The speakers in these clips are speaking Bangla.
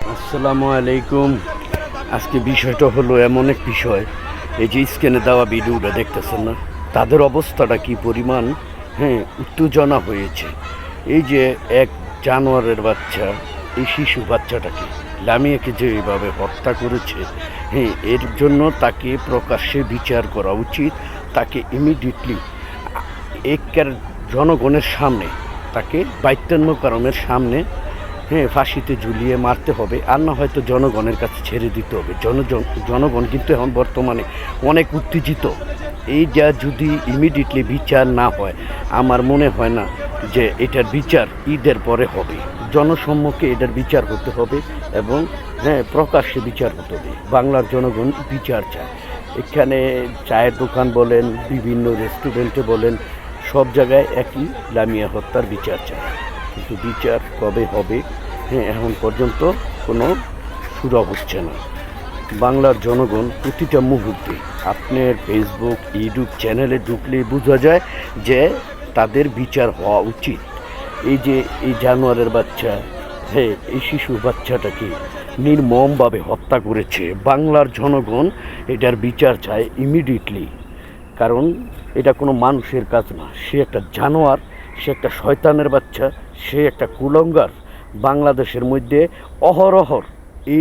আসসালামু আলাইকুম। আজকে বিষয়টা হলো এমন এক বিষয়, এই যে স্ক্রিনে দেওয়া ভিডিওটা দেখতেছেন না, তাদের অবস্থাটা কি পরিমাণ উত্তেজনা হয়েছে। এই যে এক জানোয়ারের বাচ্চা, এই শিশু বাচ্চাটাকে লামিয়াকে যে এইভাবে হত্যা করেছে, এর জন্য তাকে প্রকাশ্যে বিচার করা উচিত। তাকে ইমিডিয়েটলি একের জনগণের সামনে, তাকে 52 কারণের সামনে ফাঁসিতে ঝুলিয়ে মারতে হবে, আর না হয়তো জনগণের কাছে ছেড়ে দিতে হবে। জনগণ কিন্তু এখন বর্তমানে অনেক উত্তেজিত। এই যা যদি ইমিডিয়েটলি বিচার না হয়, আমার মনে হয় না যে এটার বিচার ঈদের পরে হবে। জনসম্মুখে এটার বিচার হতে হবে এবং প্রকাশ্যে বিচার হতে হবে। বাংলার জনগণ বিচার চায়। এখানে চায়ের দোকান বলেন, বিভিন্ন রেস্টুরেন্টে বলেন, সব জায়গায় একই লামিয়া হত্যার বিচার চায়। কিন্তু বিচার কবে হবে এখন পর্যন্ত কোনো সুরা হচ্ছে না। বাংলার জনগণ প্রতিটা মুহূর্তে আপনার ফেসবুক, ইউটিউব চ্যানেলে ঢুকলে বোঝা যায় যে তাদের বিচার হওয়া উচিত। এই যে এই জানোয়ারের বাচ্চা, এই শিশু বাচ্চাটাকে নির্মমভাবে হত্যা করেছে, বাংলার জনগণ এটার বিচার চায় ইমিডিয়েটলি। কারণ এটা কোনো মানুষের কাজ না, সে একটা জানোয়ার, সে একটা শয়তানের বাচ্চা, সে একটা কুলঙ্গার। বাংলাদেশের মধ্যে অহরহর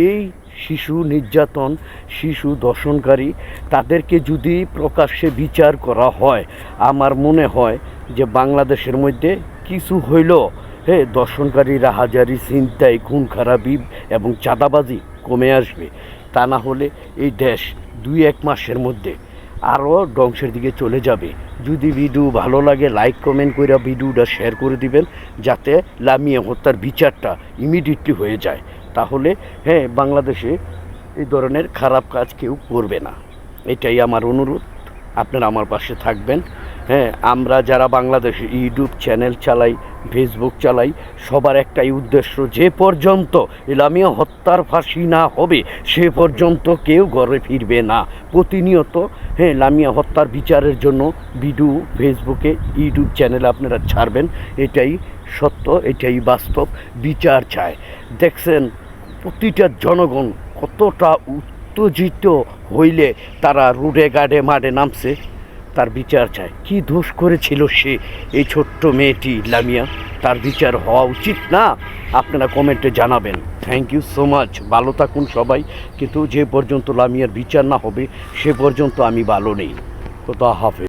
এই শিশু নির্যাতন, শিশু দর্শনকারী, তাদেরকে যদি প্রকাশ্যে বিচার করা হয়, আমার মনে হয় যে বাংলাদেশের মধ্যে কিছু হইল দর্শনকারী, রাহাজারি, ছিনতাই, খুন খারাপি এবং চাঁদাবাজি কমে আসবে। তা না হলে এই দেশ 2-1 মাসের মধ্যে আরও ধ্বংসের দিকে চলে যাবে। যদি ভিডিও ভালো লাগে, লাইক কমেন্ট করে ভিডিওটা শেয়ার করে দিবেন, যাতে লামিয়া হত্যার বিচারটা ইমিডিয়েটলি হয়ে যায়। তাহলে বাংলাদেশে এই ধরনের খারাপ কাজ কেউ করবে না। এটাই আমার অনুরোধ, আপনারা আমার পাশে থাকবেন। আমরা যারা বাংলাদেশে ইউটিউব চ্যানেল চালাই, ফেসবুক চালাই, সবার একটাই উদ্দেশ্য, যে পর্যন্ত লামিয়া হত্যার ফাঁসি না হবে সে পর্যন্ত কেউ ঘরে ফিরবে না। প্রতিনিয়ত লামিয়া হত্যার বিচারের জন্য ভিডিও ফেসবুকে, ইউটিউব চ্যানেলে আপনারা ছাড়বেন। এটাই সত্য, এটাই বাস্তব। বিচার চায়। দেখছেন প্রতিটা জনগণ কতটা উত্তেজিত হইলে তারা রোডে গাড়ে মাঠে নামছে, তার বিচার চায়। কি দোষ করেছিল সে, এই ছোট্ট মেয়েটি লামিয়া? তার বিচার হওয়া উচিত না? আপনারা কমেন্টে জানাবেন। Thank you so much. ভালো থাকুন সবাই, কিন্তু যে পর্যন্ত লামিয়ার বিচার না হবে সে পর্যন্ত আমি ভালো নেই। খোদা হাফেজ।